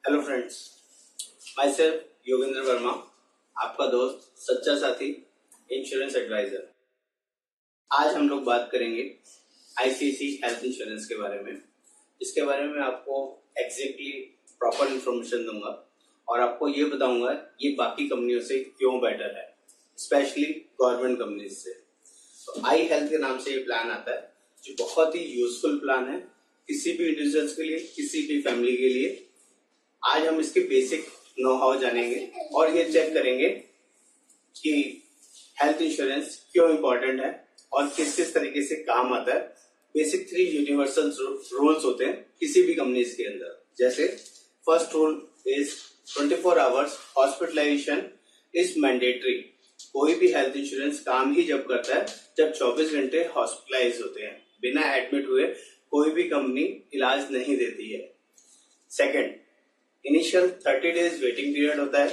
Hello friends, my self Yogendra Verma, आपका दोस्त, सच्चा साथी, इंश्योरेंस एडवाइजर। आज हम लोग बात करेंगे आईसीआईसीआई हेल्थ इंश्योरेंस के बारे में, जिसके बारे में आपको एग्जैक्टली प्रॉपर इंफॉर्मेशन दूंगा और आपको ये बताऊंगा ये बाकी कंपनियों से क्यों बेटर है, स्पेशली गवर्नमेंट कंपनीज से। तो आई हेल्थ के नाम से ये प्लान आता है, जो बहुत ही यूजफुल प्लान है किसी भी इंडिविजुअल्स के लिए, किसी भी फैमिली के लिए। आज हम इसके बेसिक नो हाउ जानेंगे और ये चेक करेंगे कि हेल्थ इंश्योरेंस क्यों इम्पोर्टेंट है और किस किस तरीके से काम आता है। बेसिक 3 यूनिवर्सल रूल्स होते हैं किसी भी कंपनीज के अंदर। जैसे first rule is 24 hours hospitalization is mandatory. कोई भी हेल्थ इंश्योरेंस काम ही जब करता है जब 24 घंटे हॉस्पिटलाइज होते हैं। बिना एडमिट हुए कोई भी कंपनी इलाज नहीं देती है। Second, initial 30 days waiting period होता है।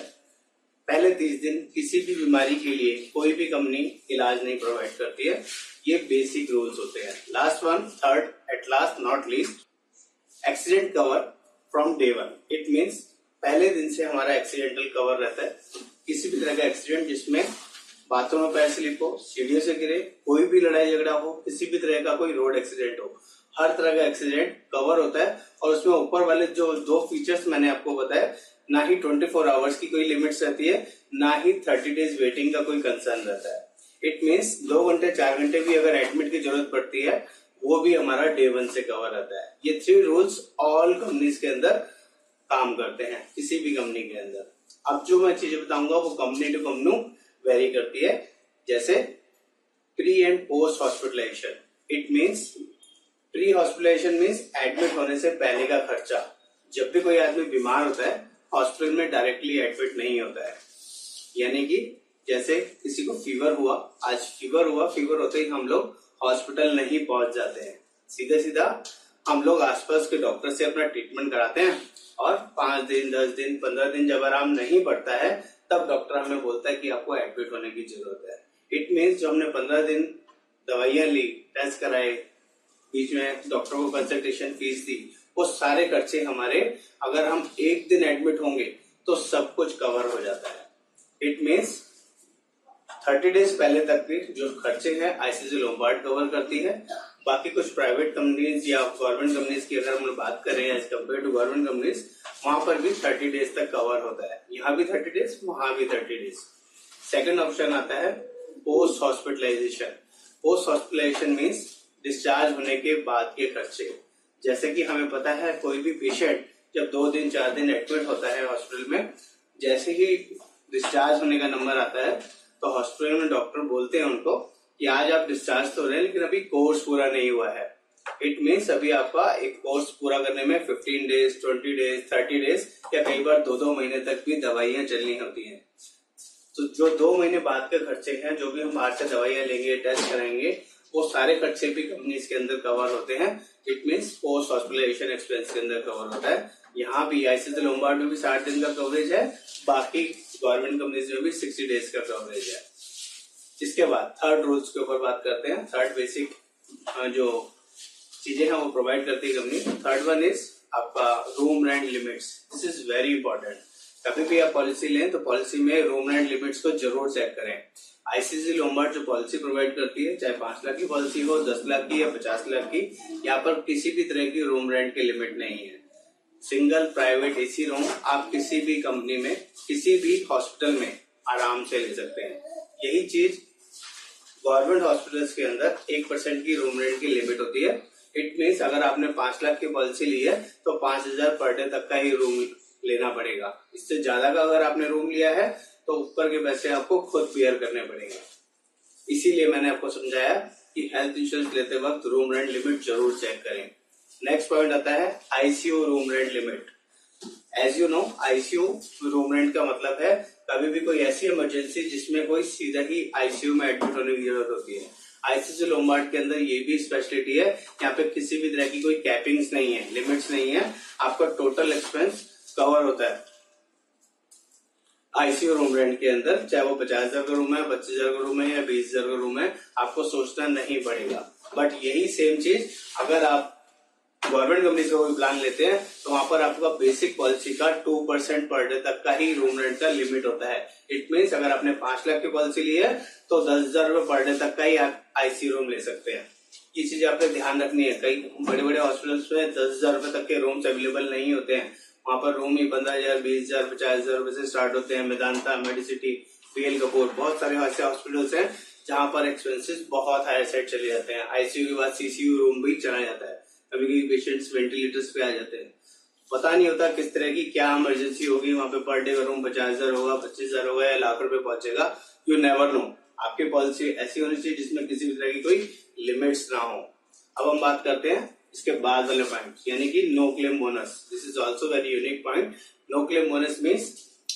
पहले 30 दिन किसी भी बीमारी के लिए कोई भी कंपनी इलाज नहीं प्रोवाइड करती है। ये बेसिक रूल्स होते हैं। Last one, third, at last not least, accident cover from day one. It means पहले दिन से हमारा एक्सीडेंटल कवर रहता है। किसी भी तरह का एक्सीडेंट जिसमें बाथरूम में पैर स्लिप हो, सीढ़ियों से गिरे, कोई भी लड़ाई झगड़ा हो, किसी भी तरह का कोई रोड एक्सीडेंट हो, हर तरह का एक्सीडेंट कवर होता है। और उसमें ऊपर वाले जो 2 फीचर्स मैंने आपको बताया, ना ही 24 आवर्स की कोई लिमिट्स रहती है, ना ही 30 डेज वेटिंग का कोई कंसर्न रहता है। इट मीन्स 2 घंटे 4 घंटे भी अगर एडमिट की जरूरत पड़ती है, वो भी हमारा डे 1 से कवर रहता है। ये 3 रूल्स ऑल कंपनीज के अंदर काम करते हैं, किसी भी कंपनी के अंदर। अब जो मैं चीजें बताऊंगा वो कंपनी टू कंपनी वेरी करती है। जैसे pre and post hospitalization. It means pre hospitalization means admit होने से पहले का खर्चा। जब भी कोई आदमी बीमार होता है, हॉस्पिटल में डायरेक्टली एडमिट नहीं होता है। यानी कि जैसे किसी को फीवर हुआ, आज फीवर हुआ, फीवर होते ही हम लोग हॉस्पिटल नहीं पहुंच जाते हैं। सीधा सीधा हम लोग आसपास के डॉक्टर से अपना ट्रीटमेंट कराते हैं और 5 दिन 10 दिन 15 दिन जब आराम नहीं पड़ता है, तब डॉक्टर हमें बोलता है कि आपको एडमिट होने की जरूरत है। इट मीन्स जो हमने 15 दिन दवाइयां ली, टेस्ट कराए, बीच में डॉक्टर को कंसल्टेशन फीस दी, वो सारे खर्चे हमारे, अगर हम 1 दिन एडमिट होंगे तो सब कुछ कवर हो जाता है। इट मीन्स 30 डेज पहले तक के जो खर्चे हैं आईसीआईसीआई लोम्बार्ड कवर करती है। बाकी कुछ प्राइवेट कंपनीज या गवर्नमेंट कंपनीज की अगर हम बात करें as compare to government companies, वहां पर भी 30 डेज तक कवर होता है। यहाँ भी 30 डेज, वहां भी 30 डेज। सेकेंड ऑप्शन आता है post hospitalization. Post hospitalization means discharge होने के बाद के खर्चे। जैसे कि हमें पता है कोई भी पेशेंट जब 2 दिन 4 दिन एडमिट होता है हॉस्पिटल में, जैसे ही डिस्चार्ज होने का नंबर आता है तो हॉस्पिटल में डॉक्टर बोलते हैं उनको कि आज आप डिस्चार्ज तो हो रहे हैं लेकिन अभी कोर्स पूरा नहीं हुआ है। इट मीन्स अभी आपका एक कोर्स पूरा करने में 15 डेज 20 डेज 30 डेज या कई बार 2-2 महीने तक भी दवाइयां चलनी होती हैं। तो जो 2 महीने बाद के खर्चे हैं, जो भी हम बाहर से दवाइयां लेंगे, टेस्ट कराएंगे, वो सारे खर्चे भी कंपनीज के अंदर कवर होते हैं। It means post hospitalization expense के अंदर कवर होता है। यहाँ भी आईसीआईसीआई लोम्बार्ड में भी 60 दिन का कवरेज है, बाकी गवर्नमेंट कंपनीज में भी 60 डेज का कवरेज है। इसके बाद थर्ड रूल्स के ऊपर बात करते हैं। थर्ड बेसिक जो चीजें हैं वो प्रोवाइड करती है कंपनी। थर्ड वन इज आपका room rent limits. This is very important. कभी भी आप पॉलिसी लें तो पॉलिसी में रूम रेंट लिमिट्स को जरूर चेक करें। आईसीआईसीआई लोम्बार्ड जो पॉलिसी प्रोवाइड करती है, चाहे 5 लाख की पॉलिसी हो, 10 लाख की या 50 लाख की, यहाँ पर किसी भी तरह की रूम रेंट की लिमिट नहीं है। सिंगल प्राइवेट एसी रूम आप किसी भी कंपनी में, किसी भी हॉस्पिटल में आराम से ले सकते हैं। यही चीज गवर्नमेंट हॉस्पिटल्स के अंदर 1% की रूम रेंट की लिमिट होती है। इट मीन्स अगर आपने 5 लाख की पॉलिसी ली है तो 5000 पर डे तक का ही रूम लेना पड़ेगा। इससे ज्यादा का अगर आपने रूम लिया है तो ऊपर के पैसे आपको खुद बेयर करने पड़ेंगे। इसीलिए मैंने आपको समझाया कि हेल्थ इंश्योरेंस लेते वक्त रूम रेंट लिमिट जरूर चेक करें। नेक्स्ट पॉइंट आता है ICU room rent limit. As you know, ICU room rent का मतलब है कभी भी कोई ऐसी इमरजेंसी जिसमें कोई सीधा ही आईसीयू में एडमिट होने की जरूरत होती है। आईसीआईसीआई लोम्बार्ड के अंदर ये भी स्पेशलिटी है, यहाँ पे किसी भी तरह की कोई कैपिंग्स नहीं है, लिमिट्स नहीं है। आपका टोटल एक्सपेंस कवर होता है आईसीयू रूम रेंट के अंदर, चाहे वो 50,000 का रूम है, 25,000 का रूम है या 20,000 का रूम है, आपको सोचना नहीं पड़ेगा। बट यही सेम चीज अगर आप गवर्नमेंट कंपनी से कोई प्लान लेते हैं तो वहां पर आपका बेसिक पॉलिसी का 2% पर डे तक का ही रूम रेंट का लिमिट होता है। इट मीन्स अगर आपने 5 लाख की पॉलिसी ली है तो 10,000 रुपए पर डे तक का ही आप आईसी रूम ले सकते हैं। ये चीज आपने ध्यान रखनी है। कई बड़े बड़े हॉस्पिटल्स में 10,000 रुपए तक के रूम्स अवेलेबल नहीं होते हैं। वहां पर रूम ही 15,000, 20,000, 50,000 रुपए से स्टार्ट होते हैं। मेदांता, मेडिसिटी, पीएल कपूर, बहुत सारे ऐसे हॉस्पिटल्स हैं जहां पर एक्सपेंसेस बहुत हाई साइड चले जाते हैं। आईसीयू के बाद सीसीयू रूम भी चला जाता है। कभी कभी पेशेंट्स वेंटिलेटर्स पे आ जाते हैं। पता नहीं होता किस तरह की क्या इमरजेंसी होगी। वहां पे पर डे का रूम 50,000 होगा, 25,000 होगा या लाख रुपए पहुंचेगा। You never know. आपकी पॉलिसी ऐसी होनी चाहिए जिसमें किसी भी तरह की कोई लिमिट्स ना हो। अब हम बात करते हैं इसके बाद वाले पॉइंट, यानी कि no claim bonus. This is also very unique point. No claim bonus means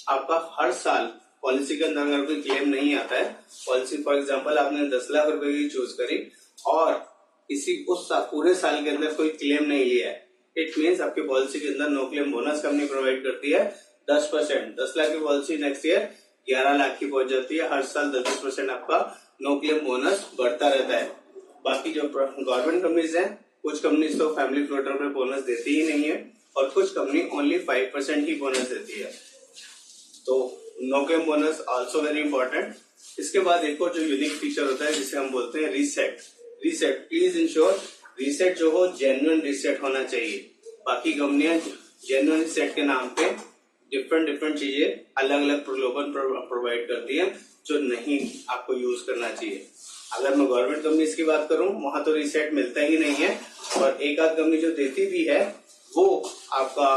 आपका हर साल पॉलिसी के अंदर अगर कोई क्लेम नहीं आता है, पॉलिसी फॉर एग्जाम्पल आपने 10 लाख रुपए की चूज करी और उस पूरे साल के अंदर कोई क्लेम नहीं लिया है, इट मीन्स आपकी पॉलिसी के अंदर no claim bonus company provide करती है 10%। 10 लाख की पॉलिसी नेक्स्ट ईयर 11 लाख की पहुंच जाती है। हर साल 10% आपका नो क्लेम बोनस बढ़ता रहता है। बाकी जो गवर्नमेंट कंपनीज हैं, कुछ कंपनीज तो फैमिली फ्लोटर पे बोनस देती ही नहीं है और कुछ कंपनी ओनली 5% ही बोनस देती है। तो no claim bonus also very important. इसके बाद एक और जो यूनिक फीचर होता है जिसे हम बोलते हैं reset. Reset, please ensure reset जो हो जेन्युइन रीसेट होना चाहिए। बाकी कंपनियां जेन्युइन रीसेट के नाम पे डिफरेंट चीजें अलग अलग प्रलोभन प्रोवाइड करती हैं जो नहीं आपको यूज करना चाहिए। अगर मैं गवर्नमेंट कंपनीज की बात करूं, वहां तो रीसेट मिलता ही नहीं है और एक आध कंपनी जो देती भी है वो आपका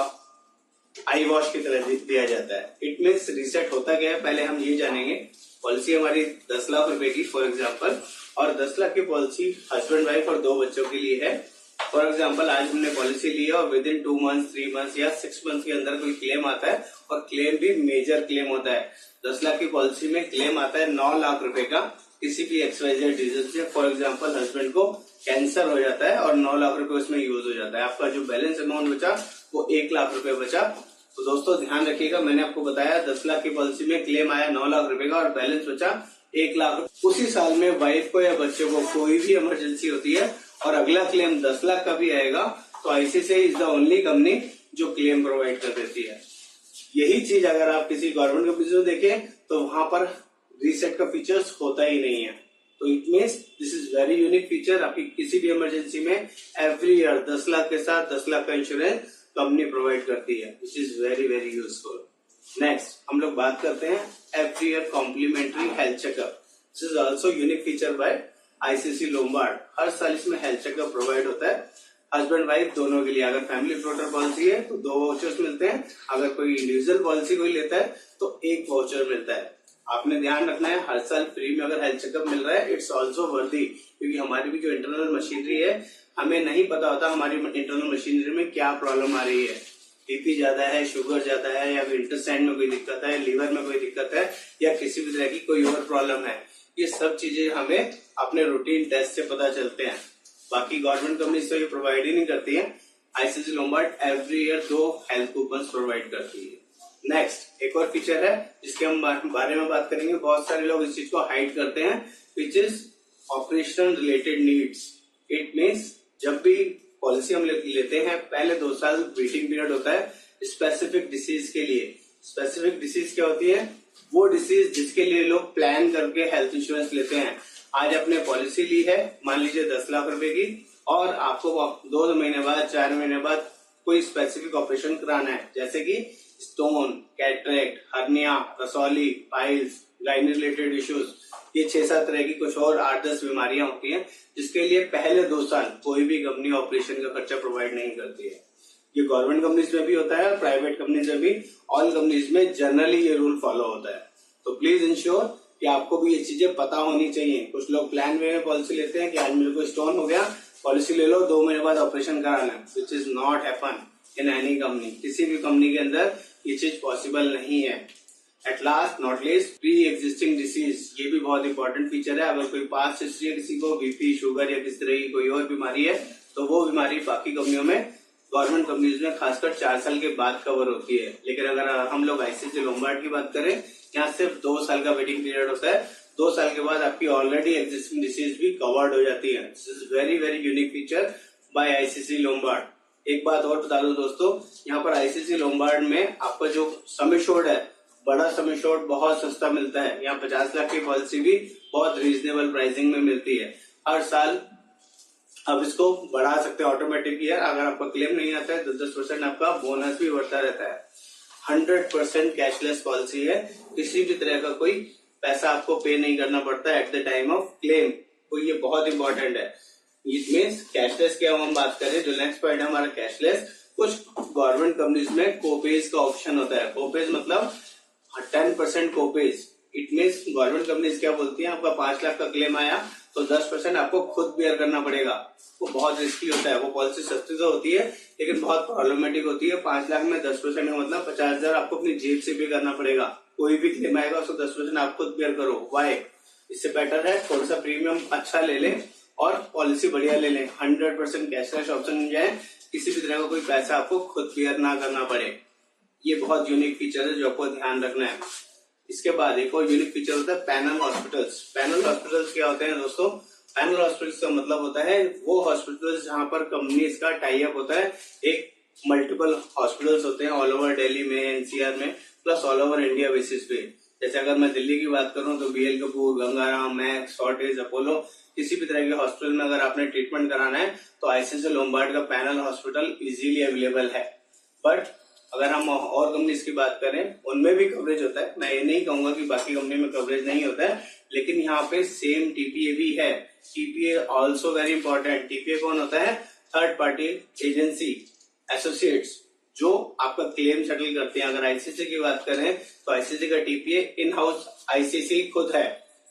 आई वॉश की तरह दिया जाता है। इट मीन्स रीसेट होता क्या है, पहले हम ये जानेंगे। पॉलिसी हमारी 10 लाख रुपए की फॉर एग्जाम्पल, और 10 लाख की पॉलिसी हस्बैंड वाइफ और 2 बच्चों के लिए है। फॉर एग्जाम्पल आज हमने पॉलिसी ली है और विद इन 2 मंथ्स, 3 मंथ्स या 6 मंथ्स के अंदर कोई क्लेम आता है और क्लेम भी मेजर क्लेम होता है। 10 लाख की पॉलिसी में क्लेम आता है 9 लाख रुपए का किसी भी एक्सवाइजेड रीजन से। फॉर एग्जाम्पल हस्बैंड को कैंसर हो जाता है और 9 लाख रुपए उसमें यूज हो जाता है। आपका जो बैलेंस अमाउंट बचा वो 1 लाख रुपए बचा। तो दोस्तों ध्यान रखिएगा, मैंने आपको बताया 10 लाख की पॉलिसी में क्लेम आया 9 लाख रुपए का और बैलेंस बचा 1 लाख। उसी साल में वाइफ को या बच्चे को कोई भी इमरजेंसी होती है और अगला क्लेम 10 लाख का भी आएगा तो ICICI is the only company जो क्लेम प्रोवाइड कर देती है। यही चीज अगर आप किसी गवर्नमेंट कंपनी में देखें तो वहां पर रीसेट का फीचर्स होता ही नहीं है। तो it means this is very unique feature. आपकी किसी भी इमरजेंसी में एवरी ईयर 10 लाख के साथ 10 लाख का इंश्योरेंस कंपनी प्रोवाइड करती है, which is very useful. Next हम लोग बात करते हैं every year complimentary health checkup. This is also unique feature by ICICI Lombard. हर साल इसमें हेल्थ चेकअप प्रोवाइड होता है हस्बैंड वाइफ दोनों के लिए। अगर फैमिली फ्लोटर पॉलिसी है तो 2 वाउचर्स मिलते हैं, अगर कोई इंडिविजुअल पॉलिसी कोई लेता है तो 1 वाउचर मिलता है। आपने ध्यान रखना है हर साल फ्री में अगर हेल्थ चेकअप मिल रहा है, इट्स ऑल्सो वर्दी, क्योंकि हमारी भी जो इंटरनल मशीनरी है हमें नहीं पता होता हमारी इंटरनल मशीनरी में क्या प्रॉब्लम आ रही है। बीपी ज्यादा है, शुगर ज्यादा है, या इंटेस्टाइन में कोई दिक्कत है, लीवर में कोई दिक्कत है, या किसी भी तरह की कोई और प्रॉब्लम है। ये सब चीजें हमें अपने रूटीन टेस्ट से पता चलते हैं। बाकी गवर्नमेंट कंपनीज तो ये प्रोवाइड ही नहीं करती है। ICICI Lombard every year 2 health coupon provide करती है। नेक्स्ट एक और फीचर है जिसके हम बारे में बात करेंगे। बहुत सारे लोग इस चीज को हाइड करते हैं, which is operation related needs. It means जब भी पॉलिसी हम लेते हैं पहले 2 साल वेटिंग पीरियड होता है स्पेसिफिक डिसीज के लिए। स्पेसिफिक डिसीज क्या होती है? वो डिसीज जिसके लिए लोग प्लान करके हेल्थ इंश्योरेंस लेते हैं। आज आपने पॉलिसी ली है मान लीजिए 10 लाख रुपए की और आपको 2 महीने बाद 4 महीने बाद कोई स्पेसिफिक ऑपरेशन कराना है, जैसे कि स्टोन, कैटरेक्ट, हर्निया, रसौली, पाइल्स, गायनी रिलेटेड इश्यूज, ये 6-7 तरह की कुछ और 8-10 बीमारियां होती हैं जिसके लिए पहले 2 साल कोई भी कंपनी ऑपरेशन का खर्चा प्रोवाइड नहीं करती है। ये गवर्नमेंट कंपनीज में भी होता है और प्राइवेट कंपनीज में भी, ऑल कंपनीज में जनरली ये रूल फॉलो होता है। तो प्लीज इंश्योर कि आपको भी ये चीजें पता होनी चाहिए। कुछ लोग प्लान में पॉलिसी लेते हैं कि आज मेरे को स्टोन हो गया, पॉलिसी ले लो, 2 महीने बाद ऑपरेशन कराना, which is not happen in any company. किसी भी कंपनी के अंदर ये चीज पॉसिबल नहीं है। At last not least pre existing disease, ये भी बहुत इंपॉर्टेंट फीचर है। अगर कोई पास्ट हिस्ट्री है किसी को बीपी, शुगर या किस तरह की कोई और बीमारी है तो वो बीमारी बाकी कंपनियों में, गवर्नमेंट कंपनीज में खासकर 4 साल के बाद कवर होती है। लेकिन अगर हम लोग आईसीआईसीआई लोम्बार्ड की बात करें, यहाँ सिर्फ 2 साल का वेटिंग पीरियड होता है। 2 साल के बाद आपकी ऑलरेडी एग्जिस्टिंग डिसीज भी कवर्ड हो जाती है। This is very unique feature by ICICI Lombard. एक बात और बता दो दोस्तों, यहाँ पर आईसीसी लोम्बार्ड में आपका जो सम एश्योर्ड है, बड़ा सम एश्योर्ड बहुत सस्ता मिलता है। यहाँ 50 लाख की पॉलिसी भी बहुत रीजनेबल प्राइसिंग में मिलती है हर साल। अब इसको बढ़ा सकते हैं ऑटोमेटिक ईयर, अगर आपका क्लेम नहीं आता है 10% आपका बोनस भी बढ़ता रहता है। 100% कैशलेस पॉलिसी है, किसी भी तरह का कोई पैसा आपको पे नहीं करना पड़ता at the time of claim, तो ये बहुत इंपॉर्टेंट है। इट मीन्स कैशलेस की हम बात करें, जो नेक्स्ट पॉइंट है हमारा कैशलेस। कुछ गवर्नमेंट कंपनीज में कोपेज का ऑप्शन होता है। कोपेज मतलब 10% कोपेज। इट मीन्स गवर्नमेंट कंपनीज क्या बोलती है, आपका 5 लाख का क्लेम आया तो 10% आपको खुद बेयर करना पड़ेगा। वो बहुत रिस्की होता है। वो पॉलिसी सस्ती तो होती है लेकिन बहुत प्रॉब्लमेटिक होती है। 5 लाख में 10% का मतलब 50,000 आपको अपनी जेब से पे करना पड़ेगा। कोई भी क्लेम आएगा उसको 10% आप खुद बेयर करो। वाई? इससे बेटर है थोड़ा सा प्रीमियम अच्छा ले लें और पॉलिसी बढ़िया ले लें। 100% कैशलेस ऑप्शन मिल जाए, किसी भी तरह का कोई पैसा आपको खुद बेयर ना करना पड़े। ये बहुत यूनिक फीचर है जो आपको ध्यान रखना है। इसके बाद एक और यूनिक फीचर होता है पैनल हॉस्पिटल्स। पैनल हॉस्पिटल्स क्या होते हैं दोस्तों? पैनल हॉस्पिटल्स का मतलब होता है वो हॉस्पिटल्स जहां पर कंपनीज का टाई अप होता है। एक मल्टीपल हॉस्पिटल्स होते हैं ऑल ओवर दिल्ली में, एनसीआर में, plus all over India basis पे। जैसे अगर मैं दिल्ली की बात करूं तो बीएल कपूर, गंगाराम, मैक्स, शॉर्टेज, अपोलो, किसी भी तरह के हॉस्पिटल में अगर आपने ट्रीटमेंट कराना है तो आईसीआईसीआई लोम्बार्ड का पैनल हॉस्पिटल इजीली अवेलेबल है। बट अगर हम और कंपनीज की बात करें उनमें भी कवरेज होता है। मैं ये नहीं कहूंगा कि बाकी कंपनी में कवरेज नहीं होता है, लेकिन यहाँ पे सेम टीपीए भी है। TPA also very important. TPA कौन होता है? थर्ड पार्टी एजेंसी एसोसिएट्स जो आपका क्लेम सेटल करते हैं। अगर आईसीसी की बात करें तो आईसीसी का टीपीए इन हाउस आईसीसी खुद है,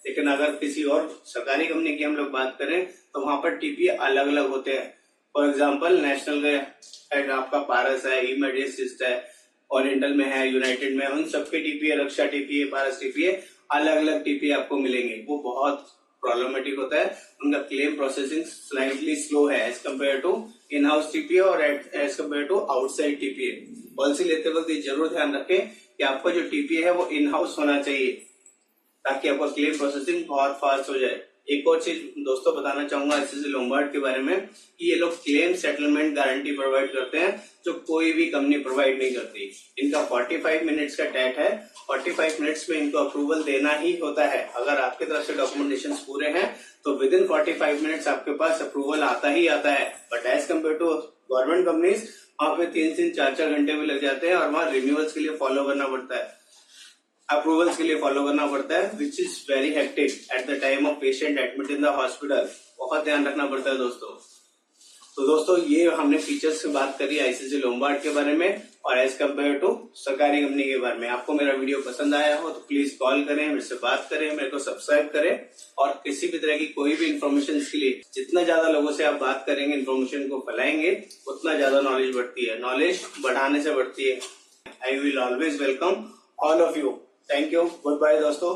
लेकिन अगर किसी और सरकारी कंपनी की हम लोग बात करें तो वहां पर टीपीए अलग अलग होते हैं। फॉर एग्जाम्पल नेशनल हेड आपका पारस है, इमेडियसिस्ट है, ओरिएंटल में है, यूनाइटेड में, उन सबके टीपीए, रक्षा टीपीए, पारस टीपीए, अलग अलग टीपीए आपको मिलेंगे। वो बहुत प्रॉब्लमेटिक होता है, उनका क्लेम प्रोसेसिंग स्लाइटली स्लो है as compare to in house TPA और as compare to outside TPA. Policy लेते वक्त ये जरूर ध्यान रखें कि आपका जो टीपीए है वो इन हाउस होना चाहिए ताकि आपका क्लेम प्रोसेसिंग बहुत फास्ट हो जाए। एक और चीज दोस्तों बताना चाहूंगा आईसीआईसीआई लोम्बार्ड के बारे में कि ये लोग क्लेम सेटलमेंट गारंटी प्रोवाइड करते हैं जो कोई भी कंपनी प्रोवाइड नहीं करती। इनका 45 मिनट्स का टैट है। 45 मिनट्स में इनको अप्रूवल देना ही होता है। अगर आपकी तरफ से डॉक्यूमेंटेशन पूरे हैं तो विद इन 45 मिनट्स आपके पास अप्रूवल आता ही आता है। But as compare to government companies वहां पे 3 4 घंटे भी लग जाते हैं और वहां रिन्यूअल्स के लिए फॉलो करना पड़ता है, अप्रूवल्स के लिए फॉलो करना पड़ता है, which is very hectic at the time of patient admit in the hospital. बहुत ध्यान रखना पड़ता है दोस्तों। तो दोस्तों ये हमने फीचर्स की बात करी आईसीआईसीआई लोम्बार्ड के बारे में और एज कम्पेयर टू सरकारी कंपनी के बारे में। आपको मेरा वीडियो पसंद आया हो तो प्लीज कॉल करें, मेरे से बात करें, मेरे को सब्सक्राइब करें और किसी भी तरह की कोई भी इन्फॉर्मेशन के लिए जितना ज्यादा लोगों से आप बात करेंगे, इन्फॉर्मेशन को फैलाएंगे, उतना ज्यादा नॉलेज बढ़ती है। नॉलेज बढ़ाने से बढ़ती है। I will always welcome all of you. Thank you. Goodbye दोस्तों।